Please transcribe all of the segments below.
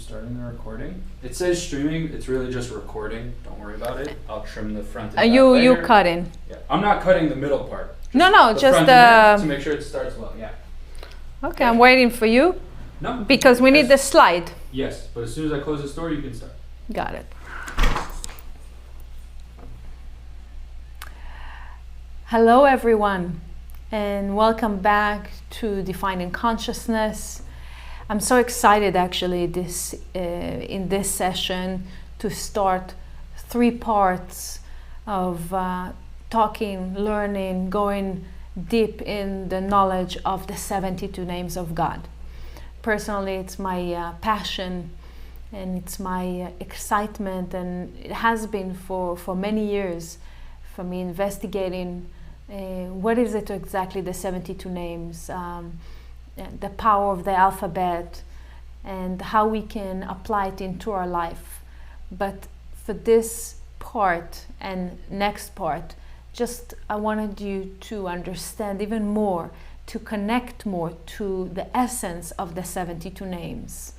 starting the recording. It says streaming, it's really just recording. Don't worry about it. I'll trim the front and back you later. cutting? Yeah. I'm not cutting the middle part. No, the just front and to make sure it starts well, yeah. Okay, I'm waiting for you. No. Because we need the slide. Yes, but as soon as I close this door, you can start. Got it. Hello everyone, and welcome back to Defining Consciousness. I'm so excited actually in this session to start 3 parts of talking, learning, going deep in the knowledge of the 72 names of God. Personally, it's my passion and it's my excitement, and it has been for many years for me investigating what is it exactly, the 72 names, the power of the alphabet, and how we can apply it into our life. But for this part and next part, just I wanted you to understand even more, to connect more to the essence of the 72 names.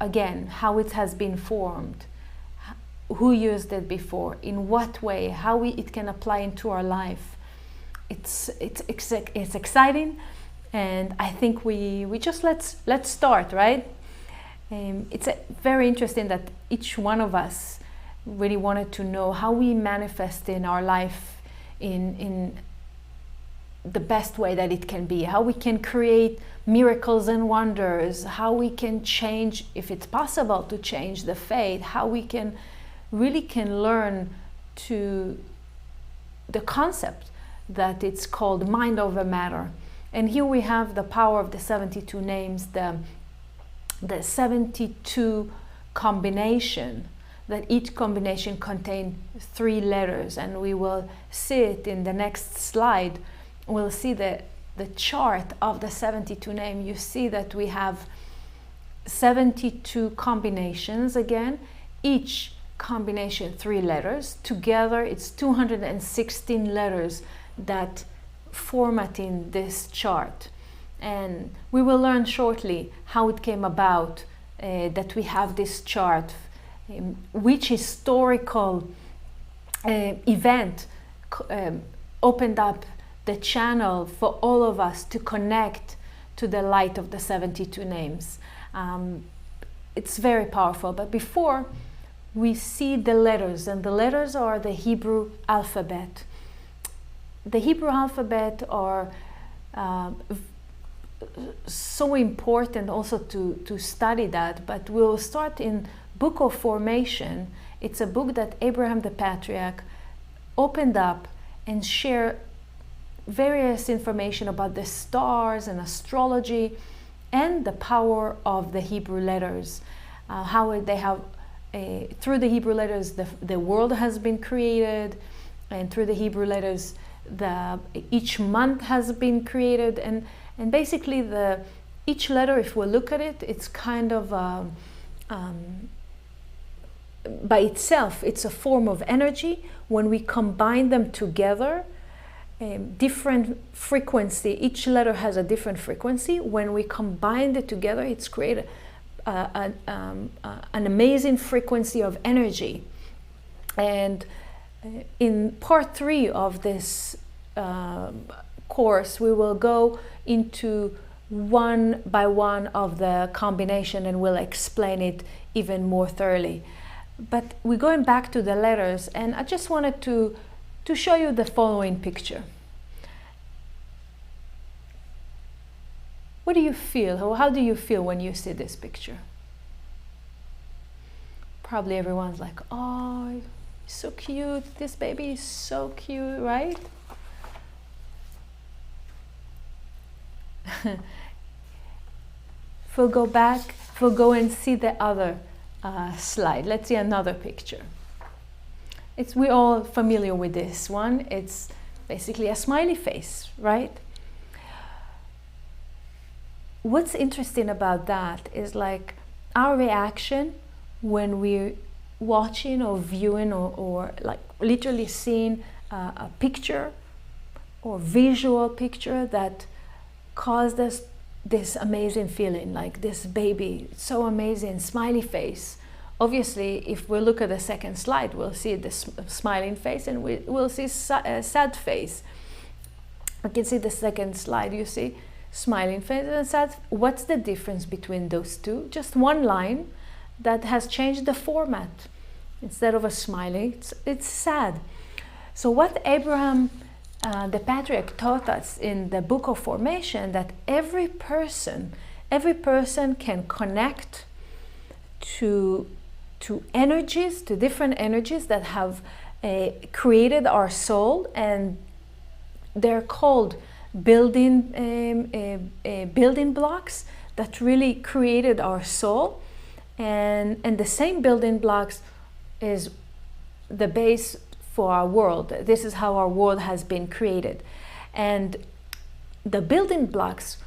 Again, how it has been formed, who used it before, in what way, how it can apply into our life. It's exciting, and I think we just let's start, right? It's very interesting that each one of us really wanted to know how we manifest in our life in the best way that it can be, how we can create miracles and wonders, how we can change, if it's possible to change the fate, how we can learn to the concept that it's called mind over matter. And here we have the power of the 72 names, the 72 combination, that each combination contains 3 letters, and we will see it in the next slide. We'll see the chart of the 72 name. You see that we have 72 combinations again, each combination 3 letters. Together it's 216 letters that formatting this chart. And we will learn shortly how it came about that we have this chart, which historical event opened up the channel for all of us to connect to the light of the 72 names. It's very powerful, but before we see the letters, and the letters are the Hebrew alphabet. The Hebrew alphabet are so important also to study that, but we'll start in Book of Formation. It's a book that Abraham the Patriarch opened up and shared various information about the stars and astrology and the power of the Hebrew letters, how they have through the Hebrew letters the world has been created, and through the Hebrew letters each month has been created, and basically each letter, if we look at it, it's kind of by itself it's a form of energy. When we combine them together, different frequency, each letter has a different frequency. When we combine it together, it's created an amazing frequency of energy. And in part 3 of this course, we will go into one by one of the combination, and we'll explain it even more thoroughly. But we're going back to the letters, and I just wanted to show you the following picture. What do you feel? How do you feel when you see this picture? Probably everyone's like, oh, so cute, this baby is so cute, right? If we'll go back, if we'll go and see the other slide, let's see another picture. We're all familiar with this one. It's basically a smiley face, right? What's interesting about that is like our reaction when we're watching or viewing or like literally seeing a picture or visual picture that caused us this amazing feeling, like this baby, so amazing, smiley face. Obviously, if we look at the second slide, we'll see this smiling face, and we'll see a sad face. We can see the second slide, you see smiling face and sad. What's the difference between those two? Just one line that has changed the format. Instead of a smiling, it's sad. So what Abraham, the patriarch, taught us in the book of formation, that every person can connect to energies, to different energies that have created our soul, and they're called building blocks that really created our soul, and the same building blocks is the base for our world. This is how our world has been created, and the building blocks,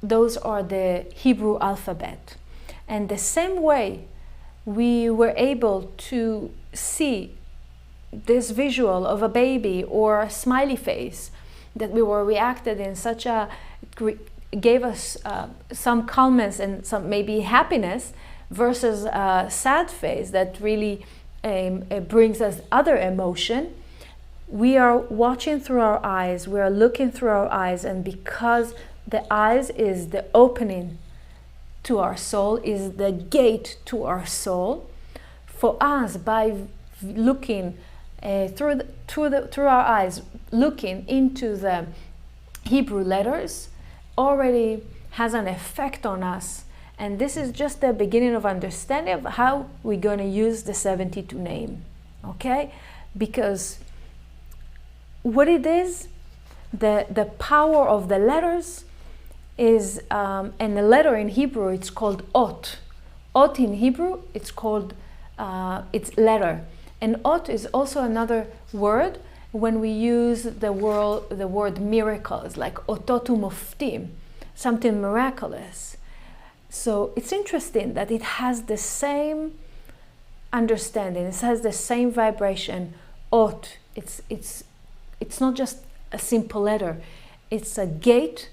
those are the Hebrew alphabet. And the same way we were able to see this visual of a baby or a smiley face, that we were reacted in such a, gave us some calmness and some maybe happiness, versus a sad face that really brings us other emotion. We are watching through our eyes, we are looking through our eyes, and because the eyes is the opening to our soul, is the gate to our soul, for us, by looking through our eyes, looking into the Hebrew letters, already has an effect on us. And this is just the beginning of understanding of how we're going to use the 72 name, okay? Because what it is, the power of the letters is, and the letter in Hebrew, it's called ot. Ot in Hebrew, it's called, it's letter. And ot is also another word when we use the word miracles, like ototu moftim, something miraculous. So it's interesting that it has the same understanding, it has the same vibration. Ot, it's not just a simple letter, it's a gate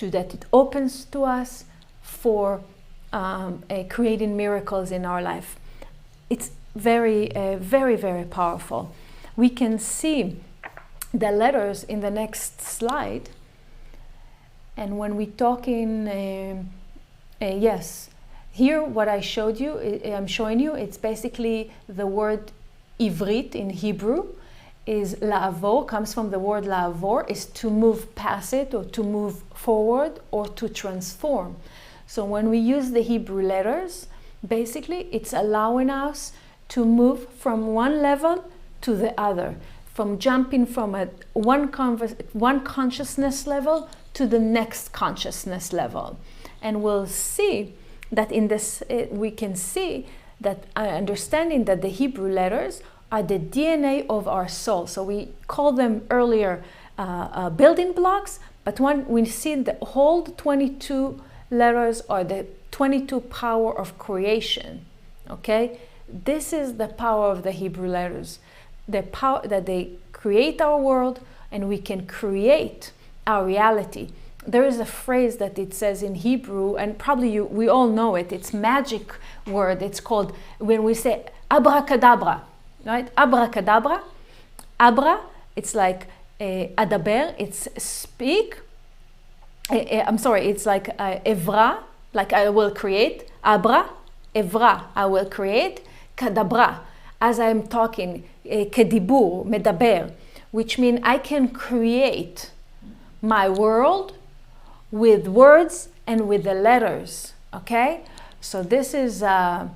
that it opens to us for creating miracles in our life. It's very, very powerful. We can see the letters in the next slide, and when we talk in yes, here what I showed you, I'm showing you, it's basically the word Ivrit in Hebrew is la'avor, comes from the word la'avor, is to move past it, or to move forward, or to transform. So when we use the Hebrew letters, basically it's allowing us to move from one level to the other, from jumping from one consciousness level to the next consciousness level. And we'll see that in this, we can see that understanding that the Hebrew letters are the DNA of our soul. So we called them earlier building blocks, but when we see the whole 22 letters are the 22 power of creation, okay? This is the power of the Hebrew letters, the power that they create our world, and we can create our reality. There is a phrase that it says in Hebrew, and probably we all know it, it's magic word. It's called, when we say abracadabra, right? Abracadabra. Abra, it's like adaber, it's speak. I'm sorry, it's like evra, like I will create. Abra, evra, I will create. Kadabra, as I'm talking, kedibur, medaber, which means I can create my world with words and with the letters, okay? So this is the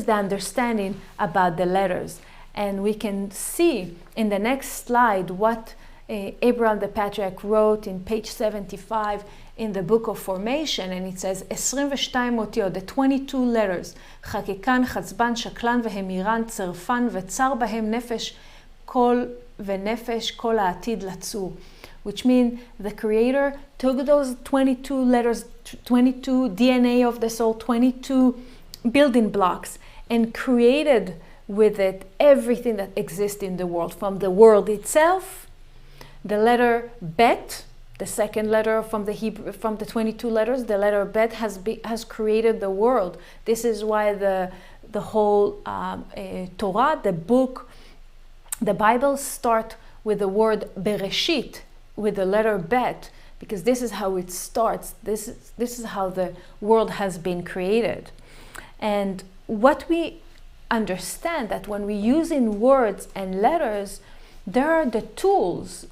understanding about the letters. And we can see in the next slide what Abraham the Patriarch wrote in page 75 in the book of formation, and it says 22 אותיות, the 22 letters, חקקן, חצבן, שקלן והמירן, צרפן וצר בהם נפש כל ונפש כל העתיד לצור. Which means the Creator took those 22 letters, 22 DNA of the soul, 22 building blocks, and created with it everything that exists in the world. From the world itself, the letter Bet, The second letter from the Hebrew, from the 22 letters, the letter Bet has created the world. This is why the whole Torah, the book, the Bible start with the word Bereshit, with the letter Bet, because this is how it starts. This is how the world has been created. And what we understand that when we use in words and letters, there are the tools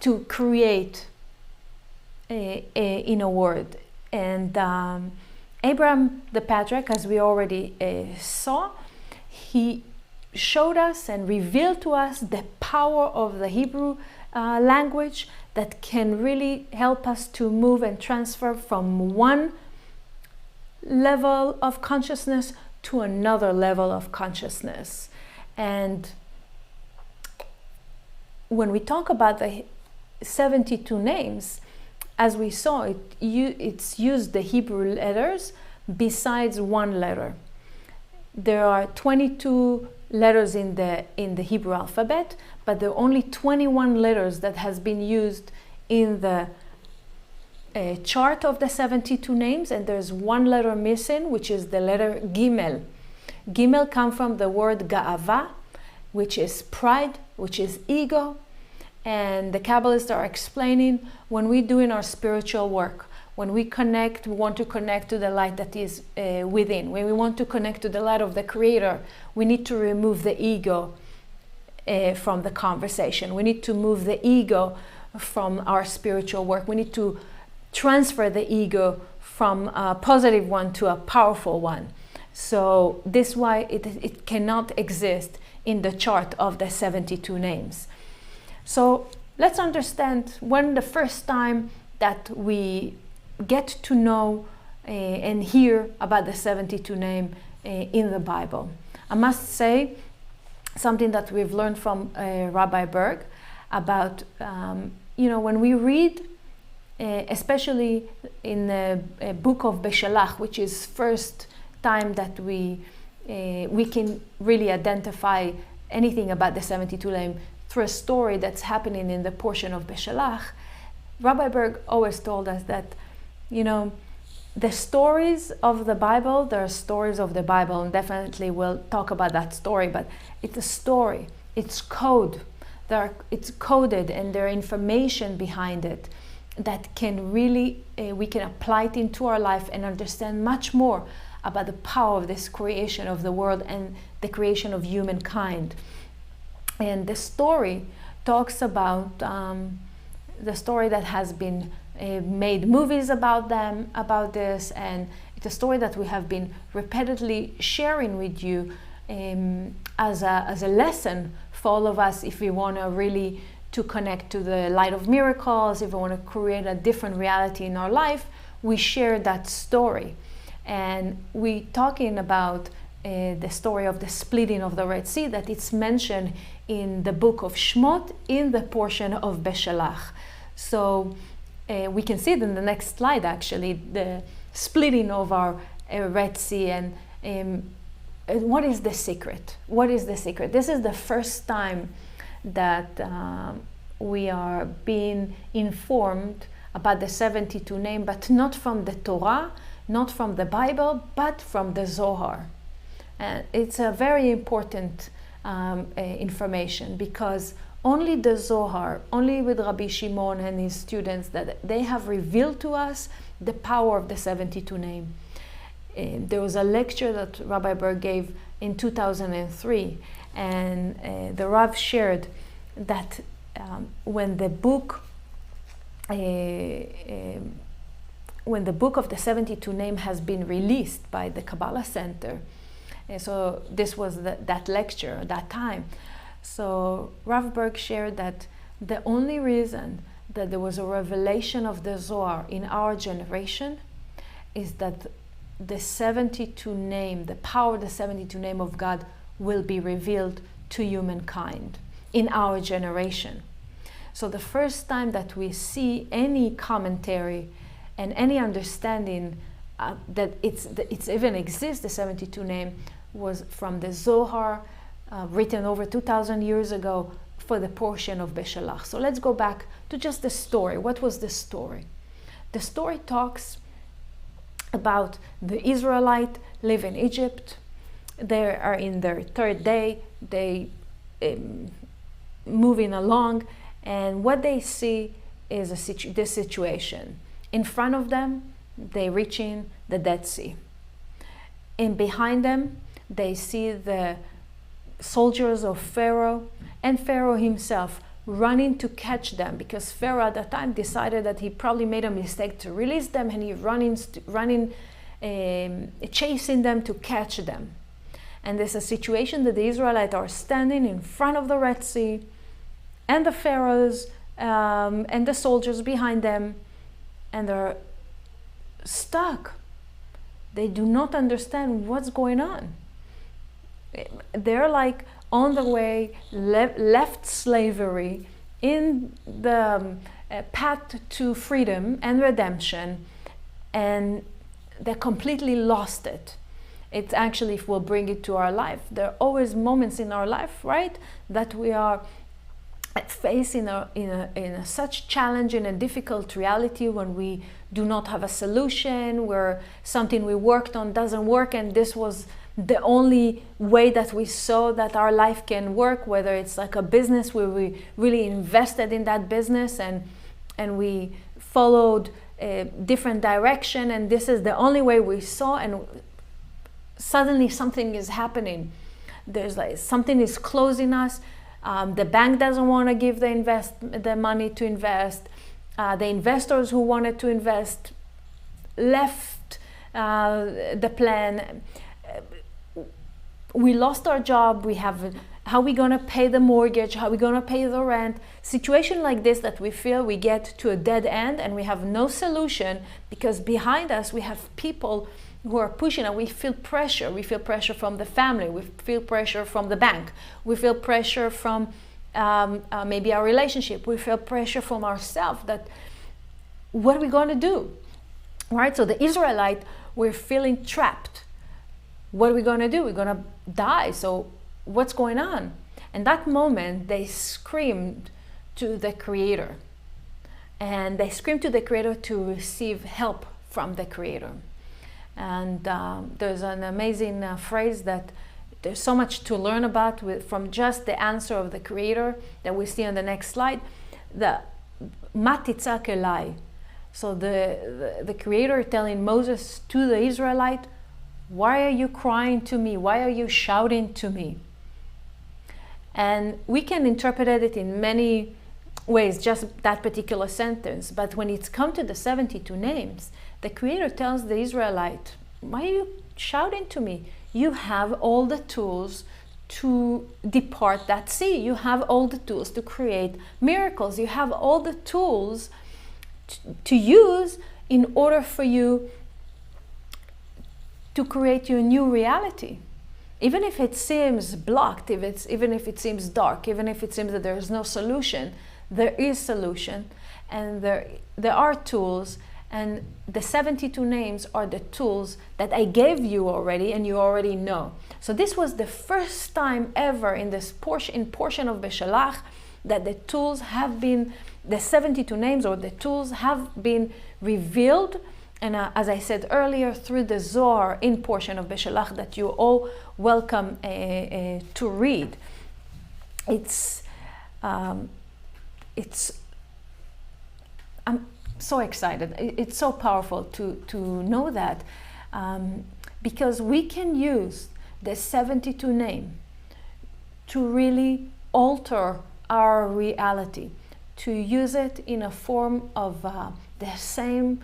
to create in a word. And Abraham the Patriarch, as we already saw, he showed us and revealed to us the power of the Hebrew language that can really help us to move and transfer from one level of consciousness to another level of consciousness. And when we talk about the 72 names, as we saw, it's used the Hebrew letters besides one letter. There are 22 letters in the Hebrew alphabet, but there are only 21 letters that has been used in the chart of the 72 names, and there's one letter missing, which is the letter Gimel. Gimel comes from the word Ga'ava, which is pride, which is ego. And the Kabbalists are explaining when we do in our spiritual work, when we connect, we want to connect to the light that is within. When we want to connect to the light of the Creator, we need to remove the ego from the conversation. We need to move the ego from our spiritual work. We need to transfer the ego from a positive one to a powerful one. So this is why it cannot exist in the chart of the 72 names. So let's understand when the first time that we get to know and hear about the 72 name in the Bible. I must say something that we've learned from Rabbi Berg about, when we read, especially in the book of Beshalach, which is first time that we can really identify anything about the 72 name through a story that's happening in the portion of Beshalach. Rabbi Berg always told us that, the stories of the Bible, there are stories of the Bible, and definitely we'll talk about that story, but it's a story, it's code. It's coded, and there are information behind it that can really, we can apply it into our life and understand much more about the power of this creation of the world and the creation of humankind. And the story talks about the story that has been made movies about this, and it's a story that we have been repeatedly sharing with you as a lesson for all of us if we want to really to connect to the light of miracles, if we want to create a different reality in our life. We share that story, and we talking about the story of the splitting of the Red Sea, that it's mentioned in the book of Shmot in the portion of Beshalach. So we can see it in the next slide, actually, the splitting of our Red Sea. And what is the secret? What is the secret? This is the first time that we are being informed about the 72 name, but not from the Torah, not from the Bible, but from the Zohar. And it's a very important information, because only the Zohar, only with Rabbi Shimon and his students, that they have revealed to us the power of the 72 name. There was a lecture that Rabbi Berg gave in 2003, and the Rav shared that when the book of the 72 name has been released by the Kabbalah Center, so this was that lecture at that time. So Rav Berg shared that the only reason that there was a revelation of the Zohar in our generation is that the 72 name, the power of the 72 name of God will be revealed to humankind in our generation. So the first time that we see any commentary and any understanding that it's even exists, the 72 name, was from the Zohar, written over 2,000 years ago for the portion of Beshalach. So let's go back to just the story. What was the story? The story talks about the Israelites live in Egypt. They are in their third day. They moving along, and what they see is this situation. In front of them, they reaching the Dead Sea. And behind them, they see the soldiers of Pharaoh and Pharaoh himself running to catch them, because Pharaoh at that time decided that he probably made a mistake to release them, and he chasing them to catch them. And there's a situation that the Israelites are standing in front of the Red Sea, and the pharaohs and the soldiers behind them, and they're stuck. They do not understand what's going on. They're like on the way, left slavery in the path to freedom and redemption, and they completely lost it. It's actually, if we'll bring it to our life, there are always moments in our life, right, that we are facing in such challenge, in a difficult reality, when we do not have a solution, where something we worked on doesn't work, and this was the only way that we saw that our life can work, whether it's like a business where we really invested in that business and we followed a different direction, and this is the only way we saw, and suddenly something is happening. There's like something is closing us. The bank doesn't want to give the money to invest. The investors who wanted to invest left the plan. We lost our job. We have, how are we going to pay the mortgage? How are we going to pay the rent? Situation like this, that we feel we get to a dead end and we have no solution, because behind us we have people who are pushing, and we feel pressure. We feel pressure from the family. We feel pressure from the bank. We feel pressure from maybe our relationship. We feel pressure from ourselves, that what are we going to do? Right? So the Israelites were feeling trapped. What are we going to do? We're going to die. So what's going on? And that moment, they screamed to the Creator. And they screamed to the Creator to receive help from the Creator. And there's an amazing phrase that there's so much to learn about from just the answer of the Creator that we see on the next slide. The Matitzak Elai. So the Creator telling Moses to the Israelite, why are you crying to me? Why are you shouting to me? And we can interpret it in many ways, just that particular sentence. But when it's come to the 72 names, the Creator tells the Israelite, why are you shouting to me? You have all the tools to depart that sea. You have all the tools to create miracles. You have all the tools to use in order for you to create your new reality. Even if it seems blocked, even if it seems dark, even if it seems that there is no solution, there is solution, and there are tools. And the 72 names are the tools that I gave you already, and you already know. So this was the first time ever in this portion of Beshalach that the tools have been, the 72 names or the tools have been revealed. And as I said earlier, through the Zohar in portion of Beshalach that you're all welcome to read. I'm so excited. It's so powerful to know that, because we can use the 72 name to really alter our reality, to use it in a form of the same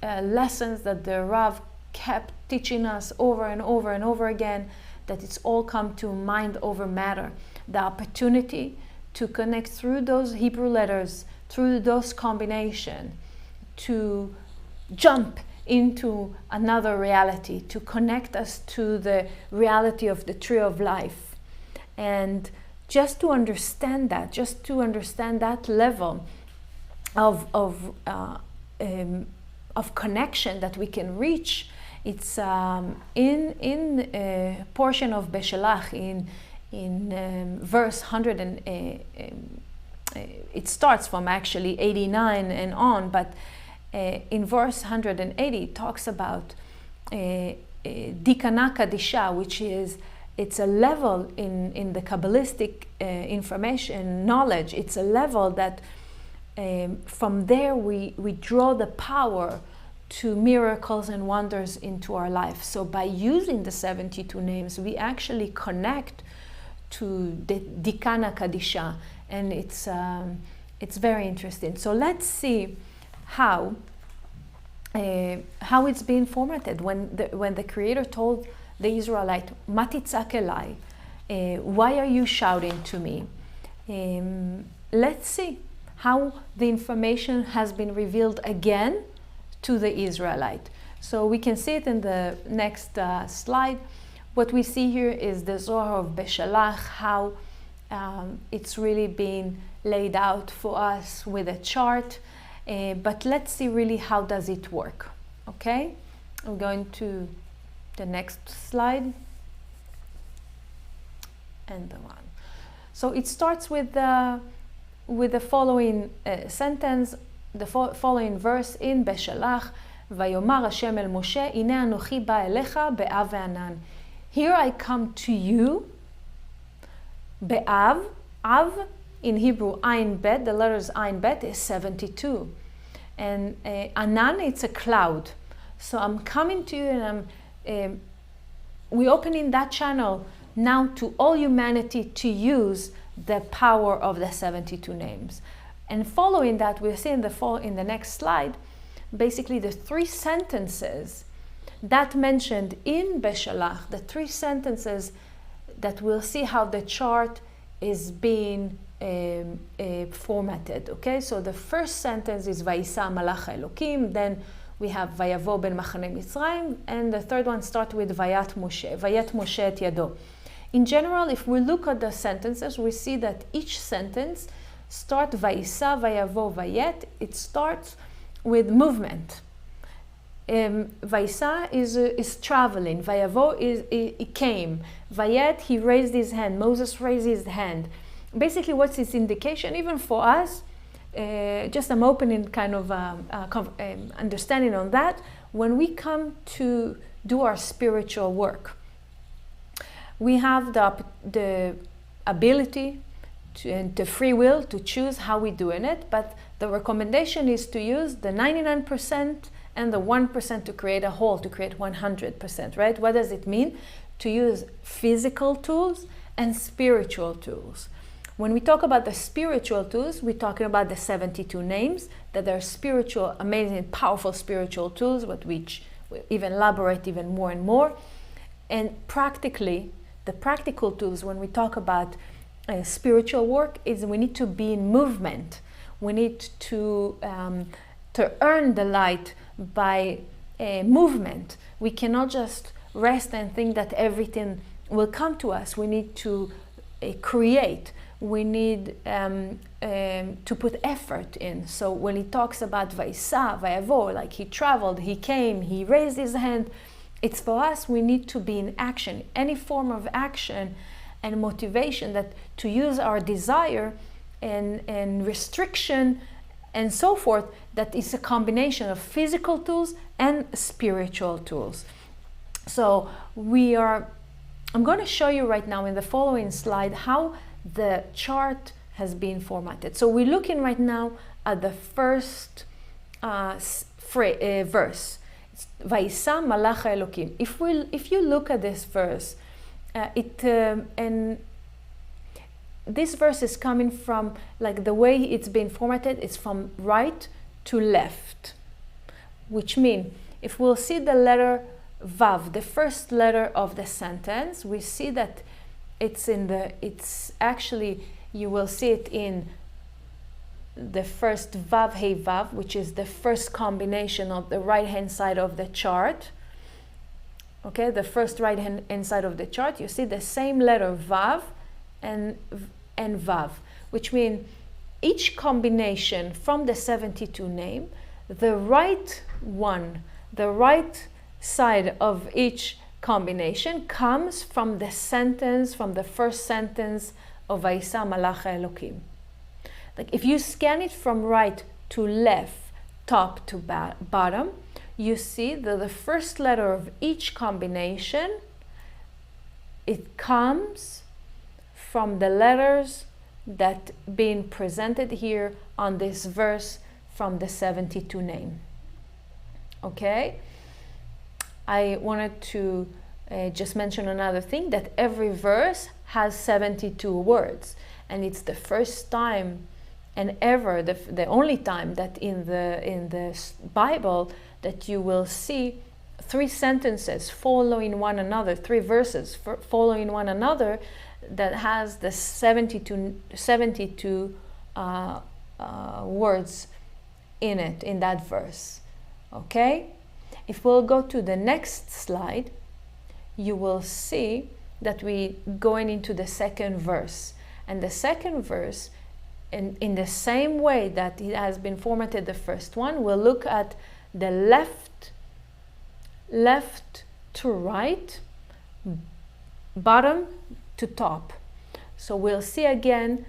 lessons that the Rav kept teaching us over and over and over again, that it's all come to mind over matter. The opportunity to connect through those Hebrew letters, through those combinations, to jump into another reality, to connect us to the reality of the tree of life. And just to understand that level of connection that we can reach, it's in a portion of Beshalach, verse 100 and it starts from actually 89 and on, but in verse 180 it talks about Dikana Kadisha, which is, it's a level in the kabbalistic information knowledge. It's a level that from there we draw the power to miracles and wonders into our life. So by using the 72 names, we actually connect to the Dikana Kadisha, and it's very interesting. So let's see how it's being formatted. When the Creator told the Israelite, "Matitzak elai," why are you shouting to me? Let's see how the information has been revealed again to the Israelite. So we can see it in the next slide. What we see here is the Zohar of Beshalach, how it's really being laid out for us with a chart. But let's see really how does it work. Okay, I'm going to the next slide and the one. So it starts with the following sentence, the following verse in Beshalach, Vayomar Hashem el Moshe, Ine anochi ba elecha be'av ve'anan. Here I come to you, be'av, av in Hebrew, ayin bet, the letters ayin bet is 72. And anan, it's a cloud. So I'm coming to you and we're opening that channel now to all humanity to use the power of the 72 names. And following that, we'll see in the next slide, basically the three sentences that mentioned in Beshalach, the three sentences that we'll see how the chart is being formatted. Okay, so the first sentence is Vayisa Malach Elokim, then we have Vayavo ben Machane Mitzrayim, and the third one starts with Vayat Moshe et Yado. In general, if we look at the sentences, we see that each sentence starts Vayisa, Vayavo, Vayet. It starts with movement. Vayisa is traveling. Vayavo he came. Vayet, he raised his hand. Moses raised his hand. Basically, what's its indication, even for us, just I'm opening kind of understanding on that. When we come to do our spiritual work, we have the ability and the free will to choose how we're doing it, but the recommendation is to use the 99% and the 1% to create a whole, to create 100%, right? What does it mean? To use physical tools and spiritual tools. When we talk about the spiritual tools, we're talking about the 72 names, that are spiritual, amazing, powerful spiritual tools, which we even elaborate even more and more. And practically, the practical tools, when we talk about spiritual work, is we need to be in movement. We need to earn the light by movement. We cannot just rest and think that everything will come to us. We need to create. We need to put effort in. So when he talks about Vayisa, Vayavo, like he traveled, he came, he raised his hand, it's for us, we need to be in action. Any form of action and motivation, that to use our desire and restriction and so forth, that is a combination of physical tools and spiritual tools. So I'm going to show you right now in the following slide how the chart has been formatted. So we're looking right now at the first verse. Vayisa Malach Elokim. If you look at this verse, and this verse is coming from, like the way it's been formatted, it's from right to left, which means if we'll see the letter Vav, the first letter of the sentence, we see that it's actually, you will see it in the first Vav Hey Vav, which is the first combination of the right hand side of the chart. Okay, the first right hand side of the chart, you see the same letter Vav and Vav, which means each combination from the 72 name, the right side of each combination comes from the sentence, from the first sentence of Vayisa Malach Elokim. Like if you scan it from right to left, top to bottom, you see that the first letter of each combination, it comes from the letters that being presented here on this verse from the 72 name. Okay? I wanted to just mention another thing, that every verse has 72 words, and it's the first time and ever the only time that in the Bible that you will see three sentences following one another, three verses following one another that has the 72 words in it, in that verse. Okay? If we'll go to the next slide, you will see that we going into the second verse. And the second verse, in the same way that it has been formatted the first one, we'll look at the left to right, bottom to top. So we'll see again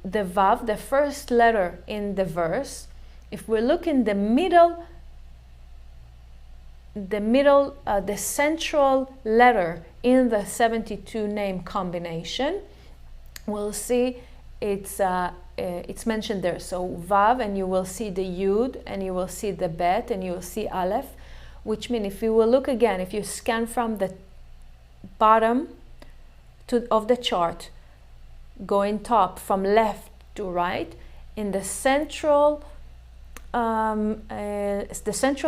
the Vav, the first letter in the verse. If we look in the middle, the central letter in the 72 name combination, we'll see it's mentioned there. So Vav, and you will see the Yud, and you will see the Bet, and you will see Aleph, which means if you will look again, if you scan from the bottom of the chart, going top from left to right, in the central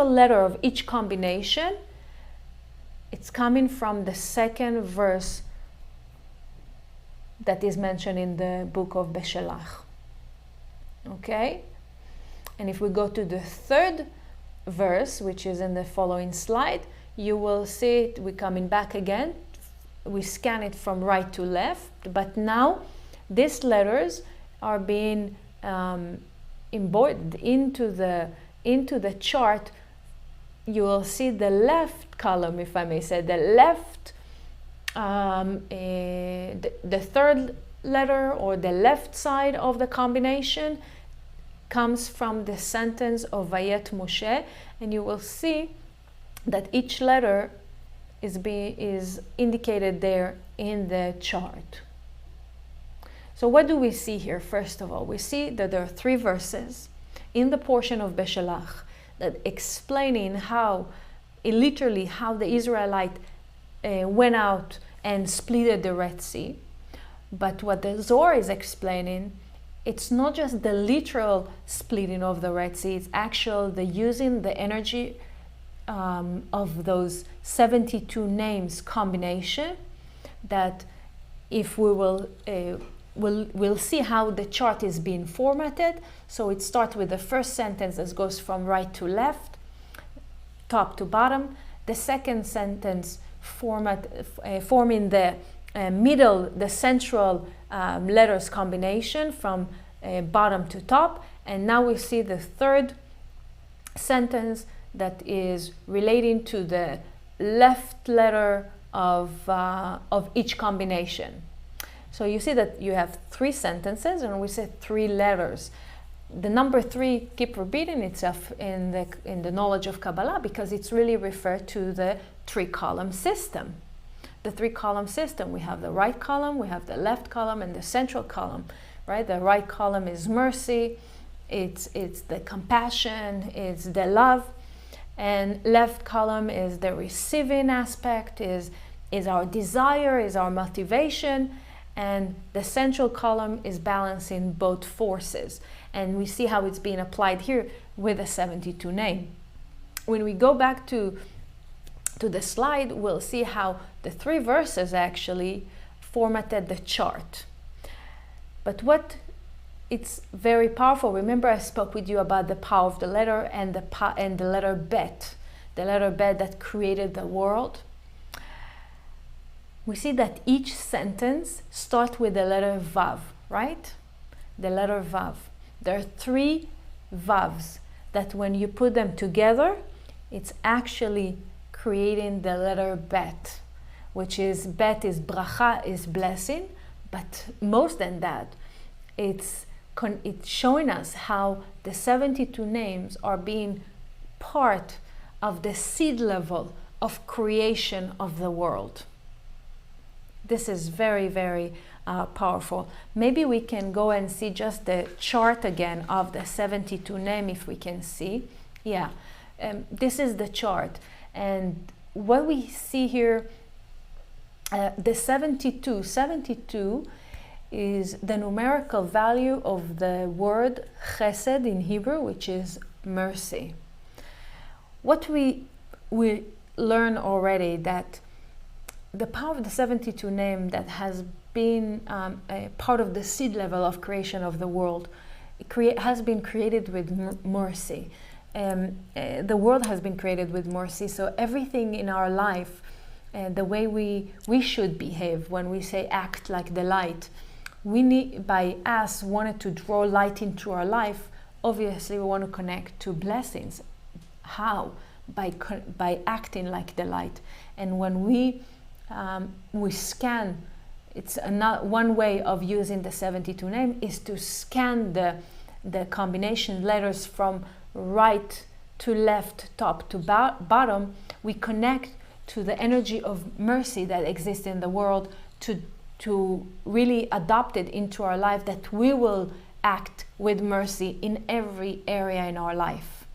letter of each combination, it's coming from the second verse that is mentioned in the book of Beshelach. Okay? And if we go to the third verse, which is in the following slide, you will see it, we're coming back again. We scan it from right to left, but now these letters are being embodied into the chart. You will see the left column, if I may say, the left, the third letter or the left side of the combination comes from the sentence of Vayet Moshe, and you will see that each letter is indicated there in the chart. So what do we see here? First of all, we see that there are three verses in the portion of Beshelach that explaining literally how the Israelites went out and splitted the Red Sea. But what the Zohar is explaining, it's not just the literal splitting of the Red Sea, it's actual the using the energy of those 72 names combination, that if we will we'll see how the chart is being formatted. So it starts with the first sentence that goes from right to left, top to bottom. The second sentence forming the middle, the central letters combination from bottom to top. And now we see the third sentence that is relating to the left letter of each combination. So you see that you have three sentences, and we say three letters. The number three keep repeating itself in the knowledge of Kabbalah because it's really referred to the three-column system. The three-column system, we have the right column, we have the left column, and the central column, right? The right column is mercy, it's the compassion, it's the love, and left column is the receiving aspect, is our desire, is our motivation, and the central column is balancing both forces. And we see how it's being applied here with the 72 name. When we go back to the slide, we'll see how the three verses actually formatted the chart. But it's very powerful. Remember, I spoke with you about the power of the letter and the letter Bet, the letter Bet that created the world. We see that each sentence starts with the letter Vav, right? The letter Vav. There are three Vavs that when you put them together, it's actually creating the letter bet, which is bet is bracha, is blessing, but most than that, it's showing us how the 72 names are being part of the seed level of creation of the world. This is very, very powerful. Maybe we can go and see just the chart again of the 72 name, if we can see. Yeah, this is the chart. And what we see here, the 72 is the numerical value of the word chesed in Hebrew, which is mercy. What we learn already, that the power of the 72 name that has been a part of the seed level of creation of the world, has been created with mercy. The world has been created with mercy, so everything in our life, the way we should behave, when we say act like the light, we need, by us wanted to draw light into our life, obviously we want to connect to blessings. How? By acting like the light. And when we scan, it's one way of using the 72 name is to scan the combination letters from right to left, top to bottom. We connect to the energy of mercy that exists in the world, to really adopt it into our life, that we will act with mercy in every area in our life.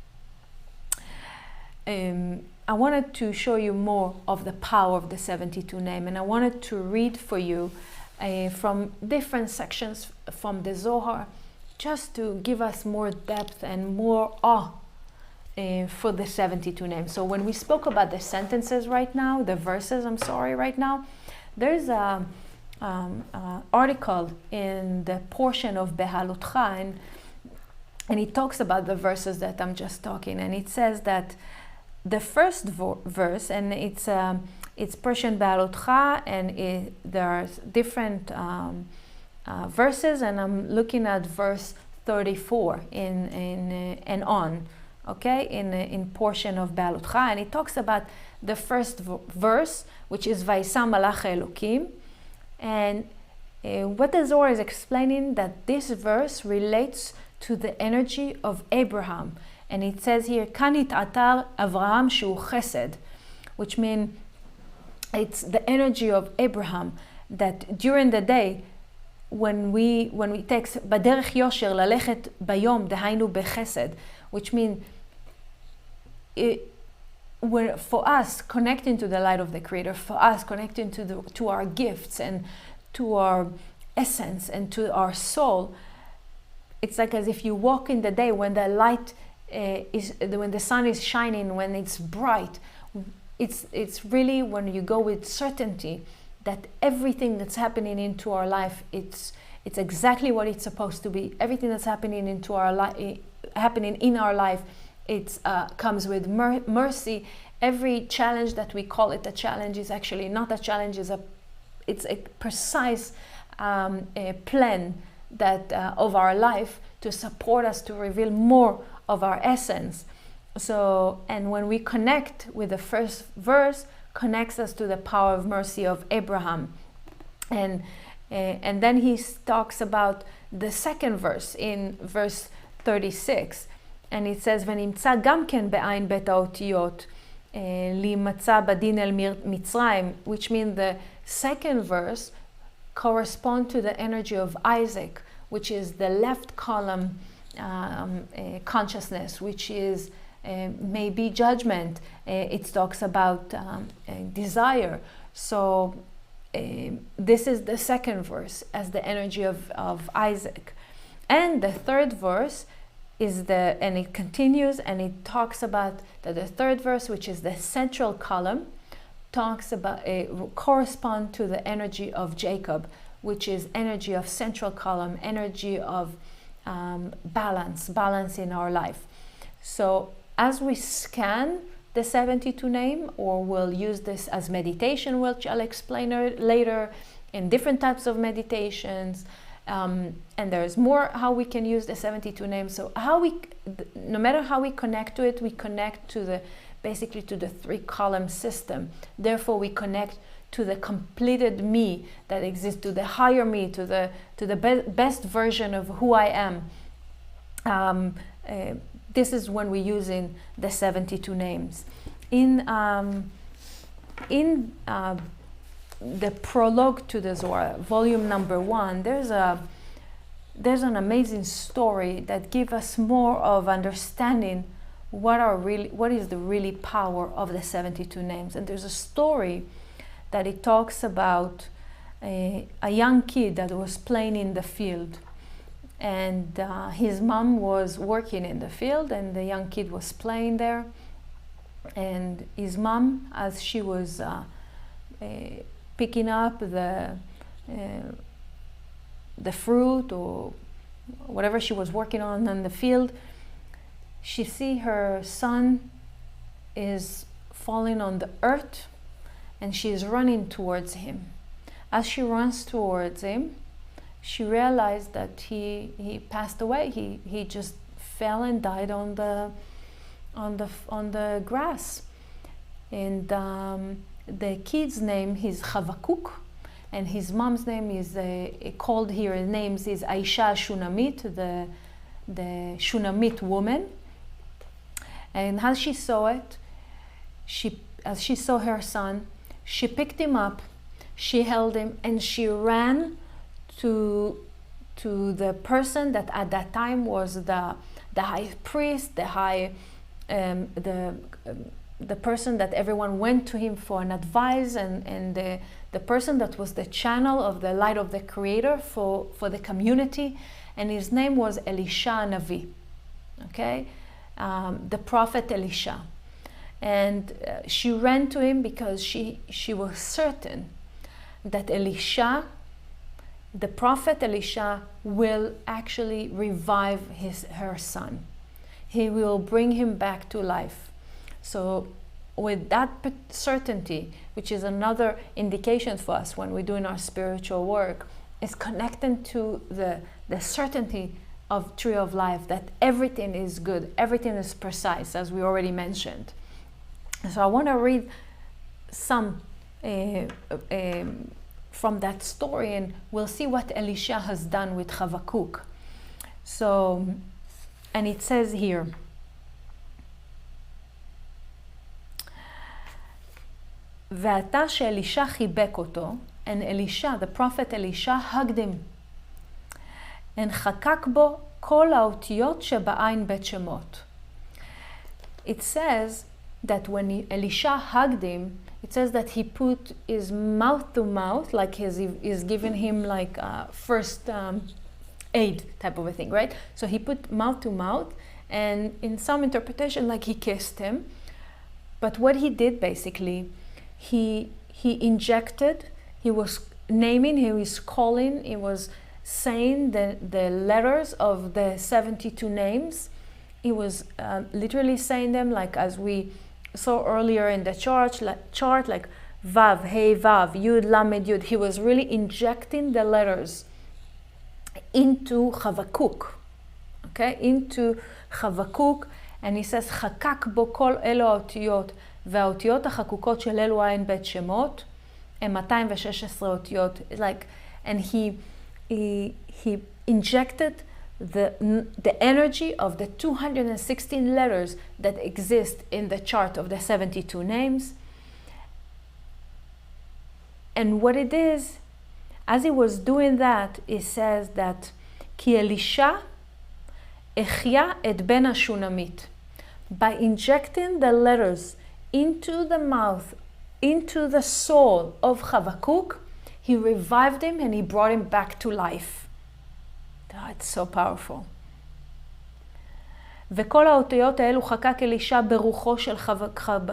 I wanted to show you more of the power of the 72 name, and I wanted to read for you from different sections from the Zohar, just to give us more depth and more awe for the 72 names. So when we spoke about the sentences right now, the verses, right now, there's a article in the portion of Behalutcha, and it talks about the verses that I'm just talking, and it says that the first verse, and it's Persian Behalutcha, and there are different verses, and I'm looking at verse 34 and on, okay, in portion of Behalutcha, and it talks about the first verse, which is Vayisa Malach Elokim, and what the Zohar is explaining, that this verse relates to the energy of Abraham. And it says here, Kanit Atar Avraham Shu Chesed, which means it's the energy of Abraham, that during the day, when we take Baderech Yosher Lalechet Bayom Dehainu Bechesed, which means for us connecting to the light of the Creator, for us connecting to our gifts and to our essence and to our soul, it's like as if you walk in the day when the light when the sun is shining, when it's bright. It's really when you go with certainty that everything that's happening into our life, it's exactly what it's supposed to be. Everything that's happening into our happening in our life, it comes with mercy. Every challenge that we call it a challenge is actually not a challenge. It's a precise plan that of our life to support us, to reveal more of our essence. So, and when we connect with the first verse, connects us to the power of mercy of Abraham, and then he talks about the second verse in verse 36, and it says, "V'nimtza gam ken be'ayin bet ha'otiyot limatza badin el Mitzrayim," which means the second verse correspond to the energy of Isaac, which is the left column consciousness, which is maybe judgment. It talks about desire. So this is the second verse as the energy of Isaac. And the third verse is and it continues, and it talks about that the third verse, which is the central column, talks about correspond to the energy of Jacob, which is energy of central column, energy of balance in our life. So as we scan the 72 name, or we'll use this as meditation, which I'll explain later in different types of meditations, and there's more how we can use the 72 names. So no matter how we connect to it, we connect to the basically to the 3-column system. Therefore, we connect to the completed me that exists, to the higher me, to the best version of who I am. This is when we're using the 72 names. In the prologue to the Zohar, volume number 1, there's an amazing story that gives us more of understanding what is the really power of the 72 names. And there's a story that it talks about a young kid that was playing in the field, and his mom was working in the field, and the young kid was playing there, and his mom, as she was picking up the fruit or whatever she was working on in the field, she see her son is falling on the earth, and she is running towards him. As she runs towards him, she realized that he passed away. He just fell and died on the grass. And the kid's name is Chavakuk, and his mom's name is called here. His name is Aisha Shunamit, the Shunamit woman. And as she saw it, as she saw her son, she picked him up, she held him, and she ran to the person that at that time was the high priest, the person that everyone went to him for an advice, and the person that was the channel of the light of the Creator for the community, and his name was Elisha Navi, okay, the prophet Elisha. And she ran to him because she was certain that Elisha, the prophet Elisha, will actually revive her son. He will bring him back to life. So with that certainty, which is another indication for us when we're doing our spiritual work, is connecting to the certainty of Tree of Life, that everything is good, everything is precise, as we already mentioned. So I want to read some from that story, and we'll see what Elisha has done with Chavakuk. So, and it says here, ועתה שאלישע חיבק אותו, and Elisha, the prophet Elisha, hugged him, and חקק בו כל האותיות שבעין בית שמות. It says that when Elisha hugged him, it says that he put his mouth to mouth, like he's giving him like first aid type of a thing, right? So he put mouth to mouth, and in some interpretation, like he kissed him. But what he did basically, he injected, he was naming, he was calling, he was saying the letters of the 72 names. He was literally saying them, like as we saw earlier in the chart, like Vav, Hey Vav, Yud Lamed Yud. He was really injecting the letters into Chavakuk, okay, into Chavakuk, and he says, חקק בו כל אלו האותיות, והאותיות החקוקות של אלו עין בית שמות, הם 216 אותיות, like, and he injected the energy of the 216 letters that exist in the chart of the 72 names. And what it is, as he was doing that, it says that כי אלישע החיה את בן השונמית. By injecting the letters into the mouth, into the soul of Chavakuk, he revived him and he brought him back to life. Oh, it's so powerful. וכל האותיות האלו חקק אלישע ברוחו של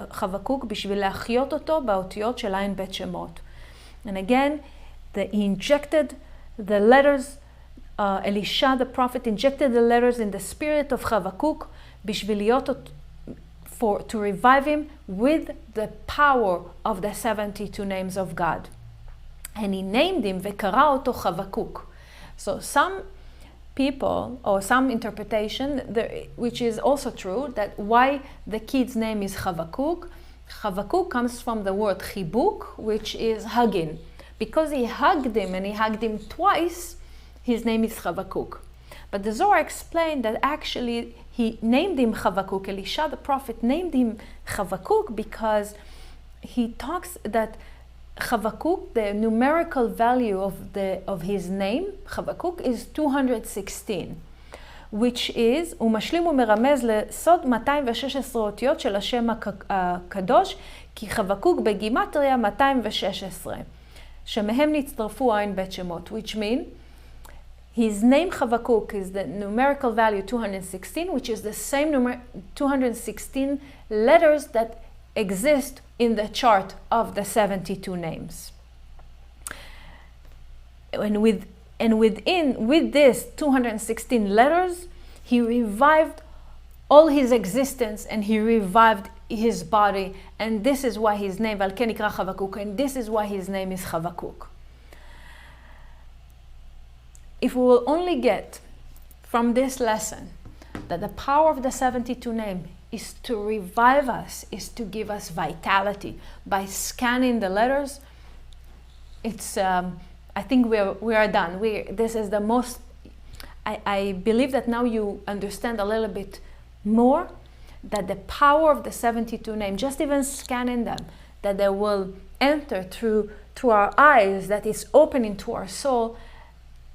חבקוק בשביל להחיות אותו באותיות של עין בית שמות. And again, he injected the letters, Elisha, the prophet, injected the letters in the spirit of Chavakuk בשביל להיות, to revive him with the power of the 72 names of God. And he named him וקרא אותו חבקוק. So some people, or some interpretation, which is also true, that why the kid's name is Chavakuk. Chavakuk comes from the word chibuk, which is hugging. Because he hugged him, and he hugged him twice, his name is Chavakuk. But the Zohar explained that actually he named him Chavakuk. Elisha the prophet named him Chavakuk because he talks that Chavakuk, the numerical value of his name, Chavakuk, is 216, which is, הוא משלים ומרמז לסוד 216 אותיות של השם הקדוש, כי חבקוק בגימטריה 216, שמהם נצטרפו עין בית שמות, which mean, his name Chavakuk is the numerical value 216, which is the same 216 letters that exist in the chart of the 72 names. And with this 216 letters, he revived all his existence, and he revived his body, and this is why his name Al Ken Nikra Chavakuk, and this is why his name is Chavakuk. If we will only get from this lesson that the power of the 72 name is to revive us, is to give us vitality by scanning the letters, it's I think we are done. This is the most. I believe that now you understand a little bit more that the power of the 72 name, just even scanning them, that they will enter through our eyes, that is opening to our soul,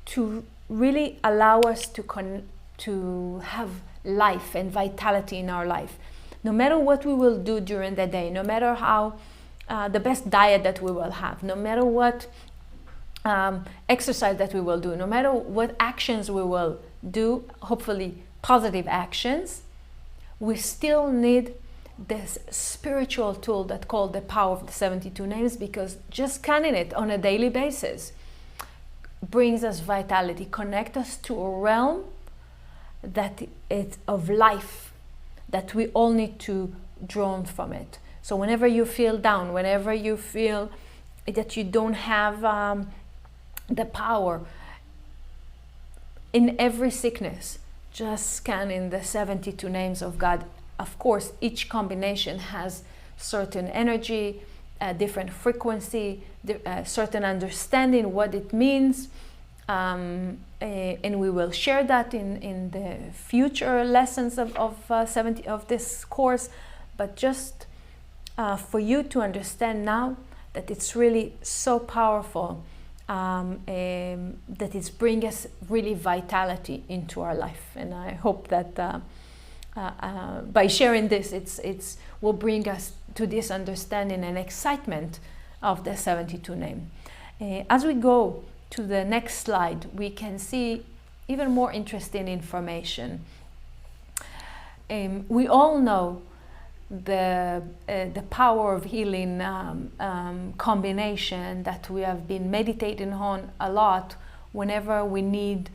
to really allow us to have life and vitality in our life. No matter what we will do during the day, no matter how the best diet that we will have, no matter what exercise that we will do, no matter what actions we will do, hopefully positive actions, we still need this spiritual tool that called the power of the 72 names, because just scanning it on a daily basis brings us vitality, connect us to a realm that it's of life, that we all need to draw from it. So whenever you feel down, whenever you feel that you don't have the power, in every sickness, just scan in the 72 names of God. Of course, each combination has certain energy, different frequency, certain understanding what it means, and we will share that in the future lessons of this course. But just for you to understand now that it's really so powerful, that it's bringing us really vitality into our life. And I hope that by sharing this, it's will bring us to this understanding and excitement of the 72 name. As we go to the next slide, we can see even more interesting information. We all know the power of healing combination that we have been meditating on a lot whenever we need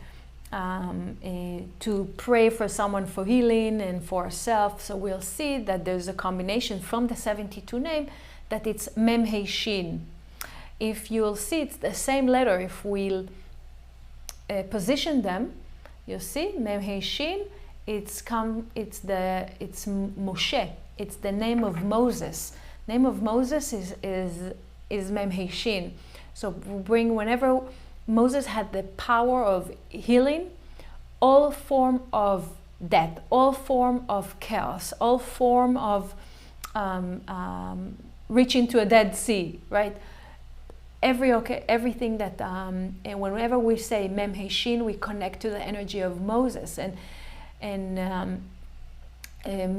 to pray for someone for healing and for ourselves. So we'll see that there's a combination from the 72 name that it's Mem He Shin. If you'll see, it's the same letter. If we'll position them, you'll see Mem He Shin. It's Moshe. It's the name of Moses. Name of Moses is Mem He Shin. So bring whenever Moses had the power of healing all form of death, all form of chaos, all form of reaching to a Dead Sea, right? Everything that, and whenever we say Mem He Shin, we connect to the energy of Moses, and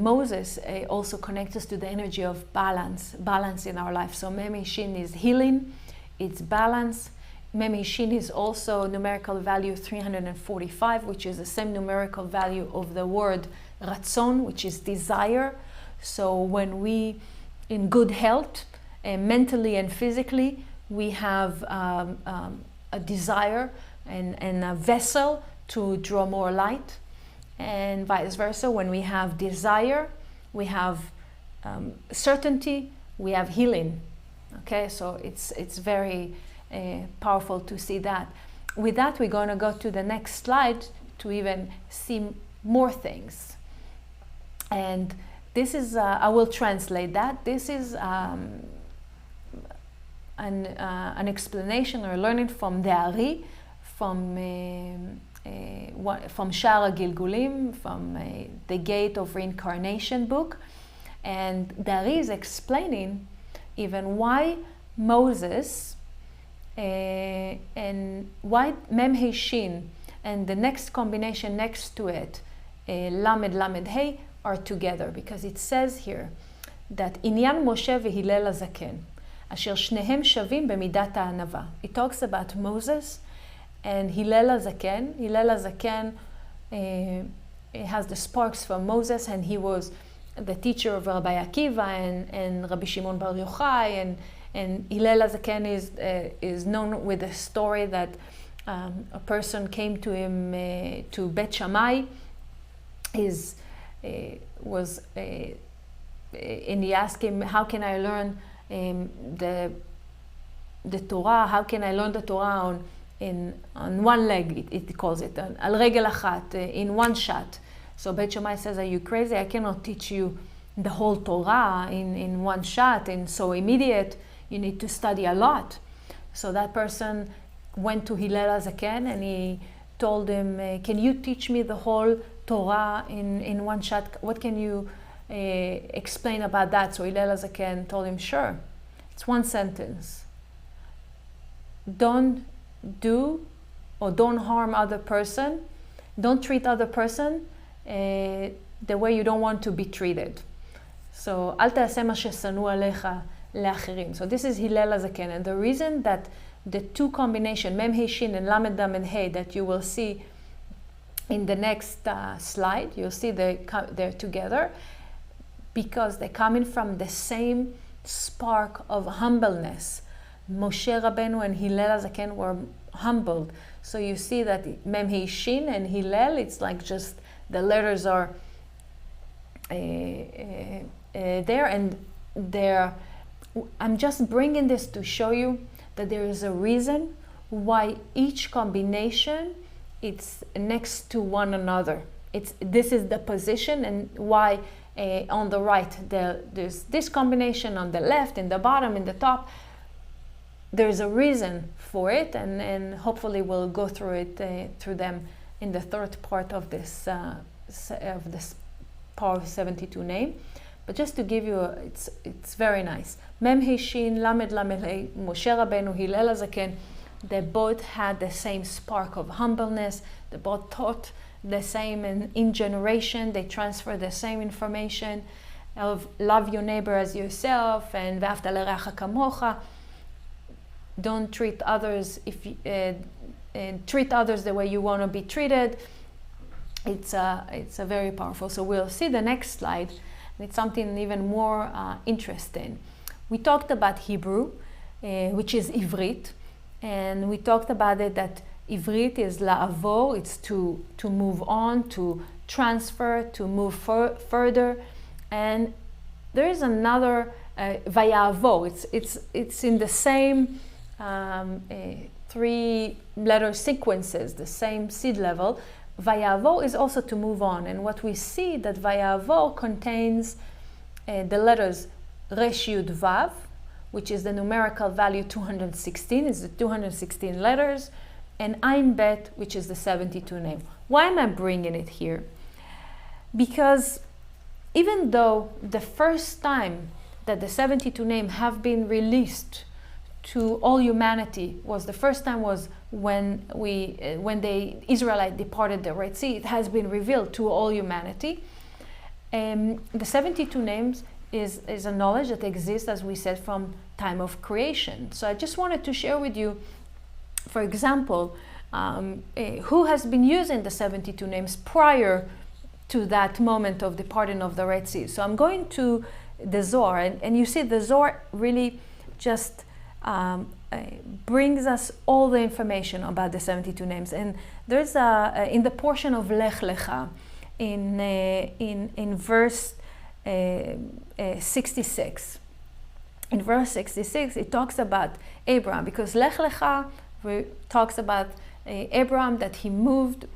Moses also connects us to the energy of balance in our life. So Mem He Shin is healing, it's balance. Mem He Shin is also numerical value 345, which is the same numerical value of the word Ratzon, which is desire. So when we, in good health, mentally and physically, we have a desire and a vessel to draw more light, and vice versa. When we have desire, we have certainty, we have healing. Okay, so it's very powerful to see that. With that, we're going to go to the next slide to even see more things. And this is, I will translate that. This is an explanation or learning from the Ari, from Sha'ar HaGilgulim, from the Gate of Reincarnation book. And the Ari is explaining even why Moses and why Mem He Shin and the next combination next to it, Lamed Lamed Hey, are together. Because it says here that Inyan Moshe v'Hillel HaZaken, asher shnehem shavim b'midat ha'anava. It talks about Moses and Hillel HaZaken. Hillel HaZaken has the sparks from Moses, and he was the teacher of Rabbi Akiva and Rabbi Shimon bar Yochai, and Hillel HaZaken is known with the story that a person came to him to Bet Shammai, and he asked him, how can I learn the Torah? How can I learn the Torah on one leg? It calls it al regel achat, in one shot. So Bet Shammai says, are you crazy? I cannot teach you the whole Torah in one shot, and so immediate. You need to study a lot. So that person went to Hillel HaZaken and he told him, can you teach me the whole Torah in one shot? What can you explain about that? So Hillel HaZaken told him, sure. It's one sentence. Don't do or don't harm other person. Don't treat other person the way you don't want to be treated. So אל תעשה מה ששנוא עליך לאחרים. So this is Hillel HaZaken. And the reason that the two combination, Mem He Shin and Lamed Lamed Hey, that you will see in the next slide, you'll see they're together, because they're coming from the same spark of humbleness. Moshe Rabbeinu and Hillel HaZaken were humbled. So you see that Mem He Shin and Hillel, it's like just the letters are there, and I'm just bringing this to show you that there is a reason why each combination it's next to one another. This is the position, and why on the right there's this combination, on the left, in the bottom, in the top. There's a reason for it, and hopefully we'll go through it through them in the third part of this Power of 72 name. But just to give you, it's very nice. Mem He Shin, Lamed Lamed Hey, Moshe Rabbeinu, Hillel HaZaken, they both had the same spark of humbleness. They both taught the same, and in generation they transfer the same information of love your neighbor as yourself, and Ve'ahavta l'reacha kamocha. Don't treat others treat others the way you want to be treated. It's a very powerful. So we'll see the next slide. It's something even more interesting. We talked about Hebrew, which is Ivrit, and we talked about it that Ivrit is la'avor, it's to move on, to transfer, to move further. And there is another vayavor. It's in the same three letter sequences, the same seed level. Vayavo is also to move on, and what we see that Vayavo contains the letters Resh Yud Vav, which is the numerical value 216, is the 216 letters, and Ain Bet, which is the 72 name. Why am I bringing it here? Because even though the first time that the 72 name have been released to all humanity was the first time was when the Israelites departed the Red Sea. It has been revealed to all humanity. The 72 names is a knowledge that exists, as we said, from time of creation. So I just wanted to share with you, for example, who has been using the 72 names prior to that moment of the parting of the Red Sea. So I'm going to the Zohar, and you see the Zohar really just brings us all the information about the 72 names. And there's in the portion of Lech Lecha, in verse 66. In verse 66, it talks about Abraham, because Lech Lecha talks about Abraham, that he moved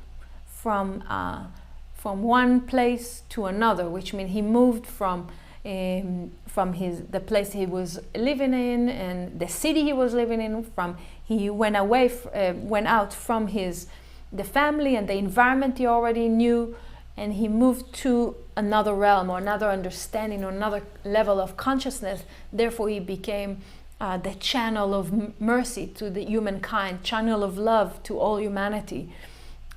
from one place to another, which means he moved from the place he was living in and the city he was living in. He went out from the family and the environment he already knew, and he moved to another realm or another understanding or another level of consciousness. Therefore, he became the channel of mercy to the humankind, channel of love to all humanity.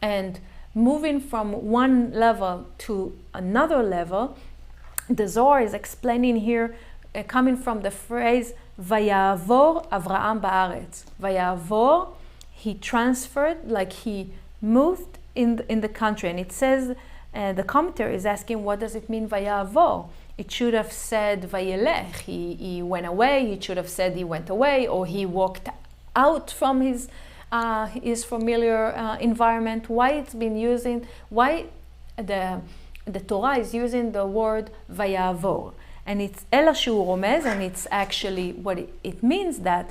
And moving from one level to another level, the Zohar is explaining here, coming from the phrase Vayavor Avraham Ba'aretz. Vayavor, he transferred, like he moved in the country. And it says, the commentary is asking, what does it mean Vayavor? It should have said Vayelech, he went away. It should have said he went away, or he walked out from his familiar environment. Why the Torah is using the word Vayavor, and it's Ela Shu Romez, and it's actually what it means, that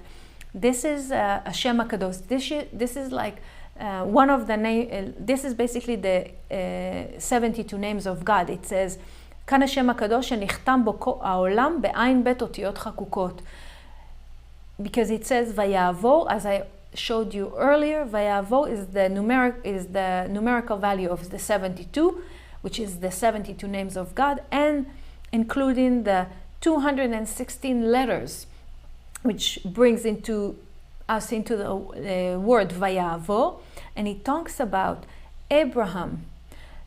this is a Shem HaKadosh. This is like one of the name. This is basically the 72 names of God. It says, "Kan Hashem HaKadosh shenichtam bo ha'olam be'ayin bet otiyot chakukot," because it says Vayavor, as I showed you earlier. Vayavor is the numerical value of the 72, which is the 72 names of God, and including the 216 letters, which brings us into the word Vayavor. And it talks about Abraham,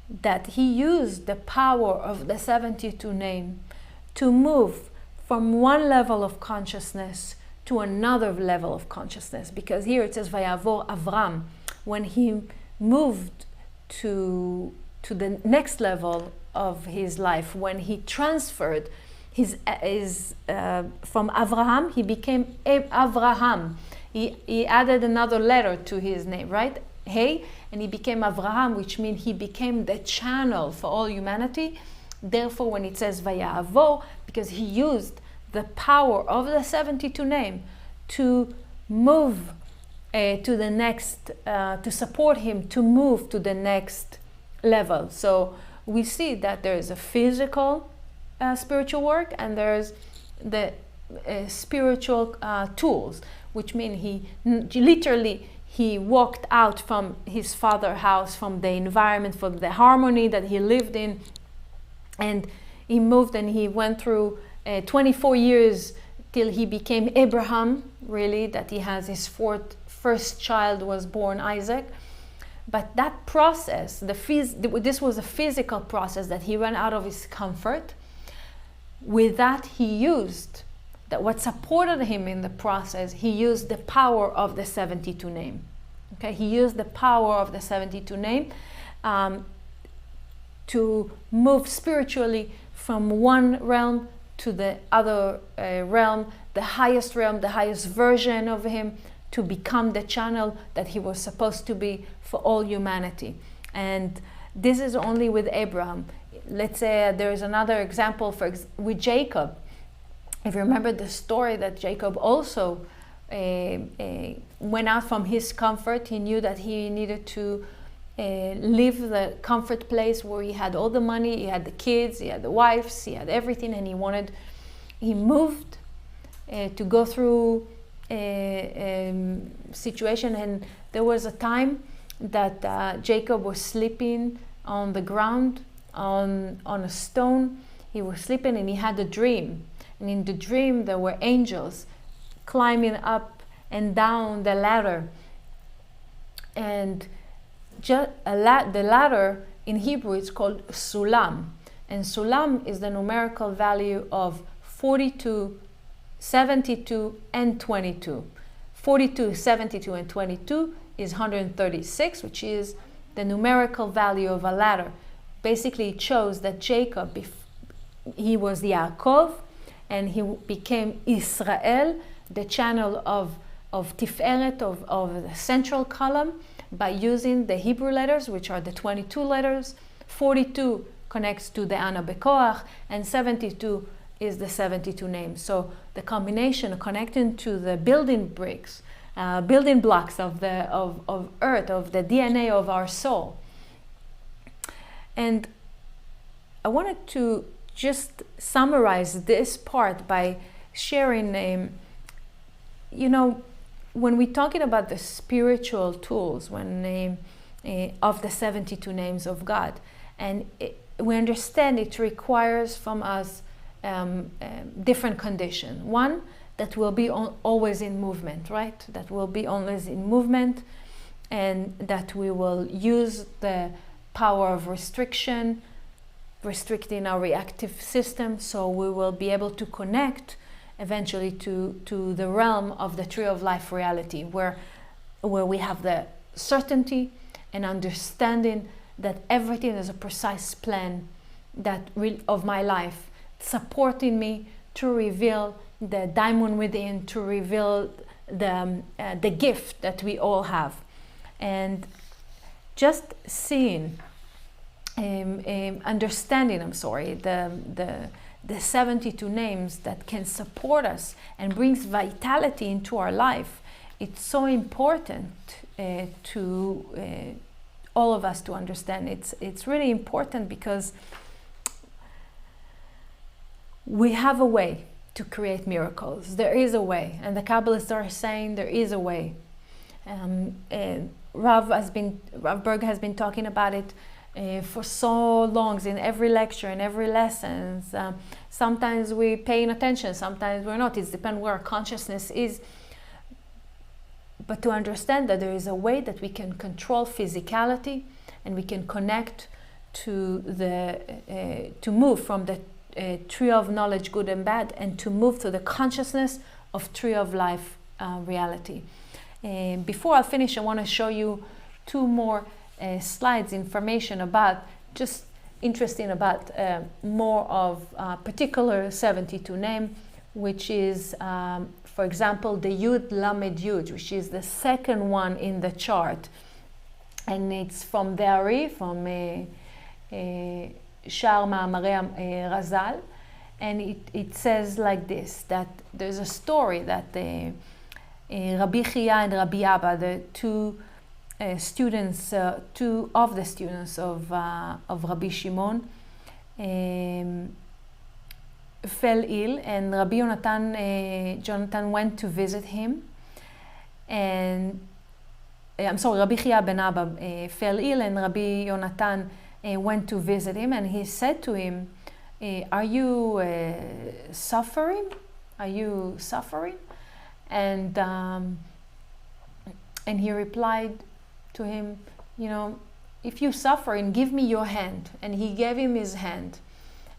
that he used the power of the 72 name to move from one level of consciousness to another level of consciousness. Because here it says Vayavor Avram, when he moved to the next level of his life, when he transferred from Avraham, he became Avraham. He added another letter to his name, right? Hey, and he became Avraham, which means he became the channel for all humanity. Therefore, when it says Vayavor, because he used the power of the 72 name to move to the next, to support him to move to the next level. So we see that there is a physical spiritual work, and there's the spiritual tools, which mean he walked out from his father's house, from the environment, from the harmony that he lived in, and he moved and he went through 24 years till he became Abraham, really, that he has his first child was born, Isaac. But that process, this was a physical process that he ran out of his comfort. With that, he used that what supported him in the process, he used the power of the 72 name. Okay, he used the power of the 72 name to move spiritually from one realm to the other realm, the highest version of him, to become the channel that he was supposed to be for all humanity. And this is only with Abraham. Let's say there is another example with Jacob. If you remember the story, that Jacob also went out from his comfort. He knew that he needed to leave the comfort place where he had all the money, he had the kids, he had the wives, he had everything, and he moved to go through a situation. And there was a time that Jacob was sleeping on the ground, on a stone. He was sleeping and he had a dream. And in the dream there were angels climbing up and down the ladder. And the ladder in Hebrew is called sulam. And sulam is the numerical value of 42, 72, and 22. 42, 72, and 22 is 136, which is the numerical value of a ladder. Basically, it shows that Jacob, he was Yaakov, and he became Israel, the channel of Tiferet, of the central column, by using the Hebrew letters, which are the 22 letters. 42 connects to the Ana Bekoach, and 72 is the 72 names. So the combination connecting to the building blocks of earth, of the DNA of our soul, And I wanted to just summarize this part by sharing, when we're talking about the spiritual tools, of the 72 names of God, and we understand it requires from us different conditions. One, that will be always in movement, right? That will be always in movement, and that we will use the power of restricting our reactive system, so we will be able to connect eventually to the realm of the tree of life reality, where we have the certainty and understanding that everything is a precise plan of my life, supporting me to reveal the diamond within, to reveal the gift that we all have. And just seeing, understanding, the 72 names that can support us and brings vitality into our life. It's so important to all of us to understand. It's really important because we have a way to create miracles. There is a way, and the kabbalists are saying there is a way. Rav Berg has been talking about it for so long, in every lecture, in every lesson. Sometimes we're paying attention, sometimes we're not. It depends where our consciousness is. But to understand that there is a way that we can control physicality, and we can connect to move from the tree of knowledge, good and bad, and to move to the consciousness of tree of life reality. Before I finish, I want to show you two more slides, information about, just interesting about more of particular 72 name, which is, for example, the Yud Lamed Yud, which is the second one in the chart. And it's from the Ari, from Shar Ma'amarei Razal. And it says like this, that there's a story that Rabbi Chia and Rabbi Abba, the two of the students of Rabbi Shimon, fell ill, and Rabbi Jonathan went to visit him. And Rabbi Chia ben Abba fell ill, and Rabbi Jonathan went to visit him, and he said to him, "Are you suffering? Are you suffering?" And he replied to him, "If you're suffering, give me your hand." And he gave him his hand,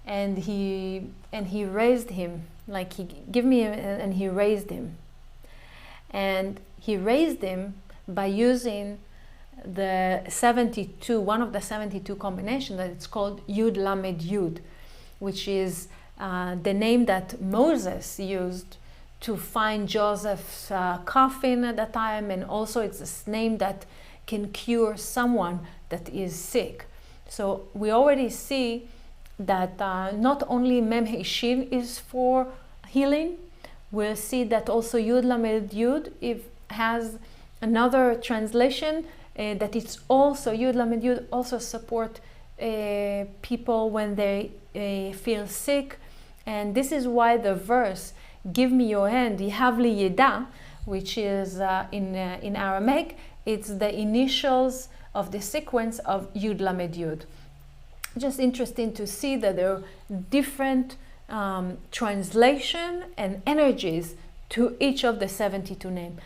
and he raised him, like he give me, and he raised him. And he raised him by using the 72, one of the 72 combinations that it's called Yud Lamed Yud, which is the name that Moses used to find Joseph's coffin at that time, and also it's a name that can cure someone that is sick. So we already see that not only Mem Shin is for healing, we'll see that also Yud Lamed Yud has another translation that it's also, Yud Lamed Yud also support people when they feel sick. And this is why the verse, "Give me your hand," Yihavli Yeda, which is in Aramaic, it's the initials of the sequence of Yud Lamed Yud. Just interesting to see that there are different translation and energies to each of the 72 names.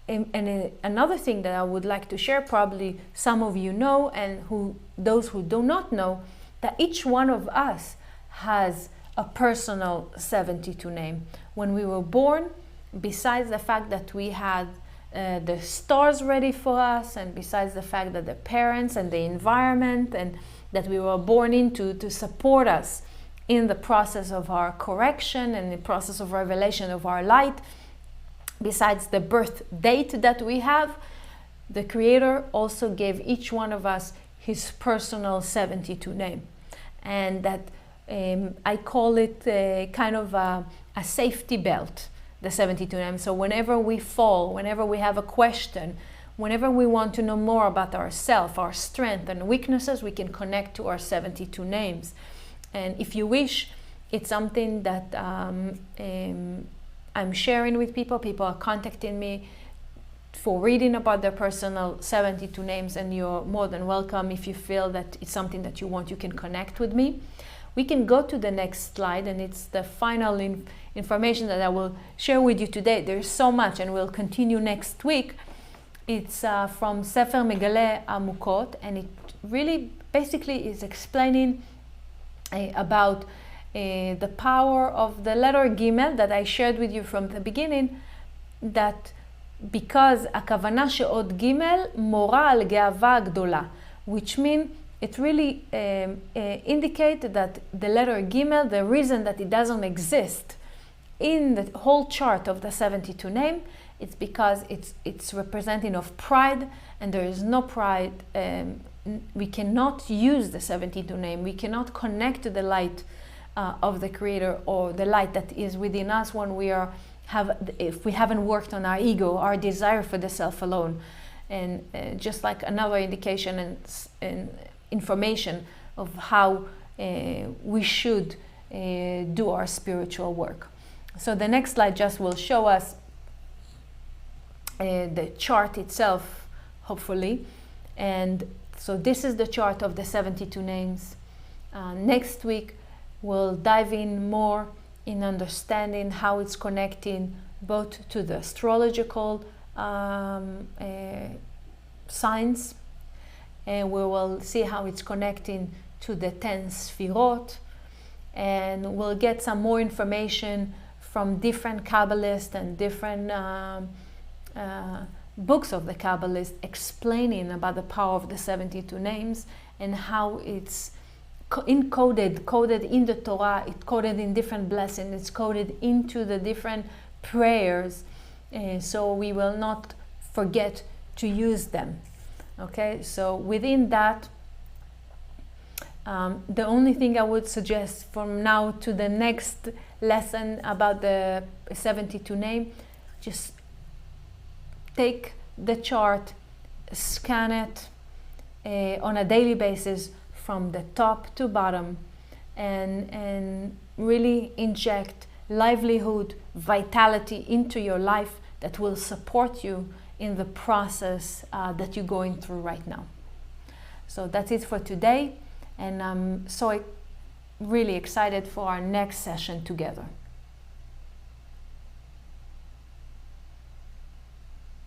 And another thing that I would like to share, probably some of you know, and those who do not know, that each one of us has a personal 72 name. When we were born, besides the fact that we had the stars ready for us, and besides the fact that the parents and the environment and that we were born into to support us in the process of our correction and the process of revelation of our light, besides the birth date that we have, the Creator also gave each one of us his personal 72 name. And that I call it kind of a safety belt, the 72 name. So whenever we fall, whenever we have a question, whenever we want to know more about ourselves, our strengths and weaknesses, we can connect to our 72 names. And if you wish, it's something that I'm sharing with people. People are contacting me for reading about their personal 72 names, and you're more than welcome. If you feel that it's something that you want, you can connect with me. We can go to the next slide, and it's the final information that I will share with you today. There's so much, and we'll continue next week. It's from Sefer Megale Amukot, and it really basically is explaining about the power of the letter Gimel that I shared with you from the beginning, that because הכוונה שעוד ג' מורה על גאווה גדולה, which means it really indicates that the letter Gimel, the reason that it doesn't exist in the whole chart of the 72 name, it's because it's representing of pride, and there is no pride. We cannot use the 72 name. We cannot connect to the light of the Creator, or the light that is within us when we are if we haven't worked on our ego, our desire for the self alone. And just like another indication and information of how we should do our spiritual work. So the next slide just will show us the chart itself, hopefully. And so this is the chart of the 72 names. Next week we'll dive in more in understanding how it's connecting both to the astrological signs, and we will see how it's connecting to the 10 Sfirot, and we'll get some more information from different kabbalists and different books of the kabbalists explaining about the power of the 72 names and how it's coded in the Torah, it's coded in different blessings, it's coded into the different prayers, so we will not forget to use them. Okay, so within that, the only thing I would suggest from now to the next lesson about the 72 name, just take the chart, scan it on a daily basis from the top to bottom, and really inject livelihood, vitality into your life that will support you in the process that you're going through right now. So that's it for today, and I'm so really excited for our next session together.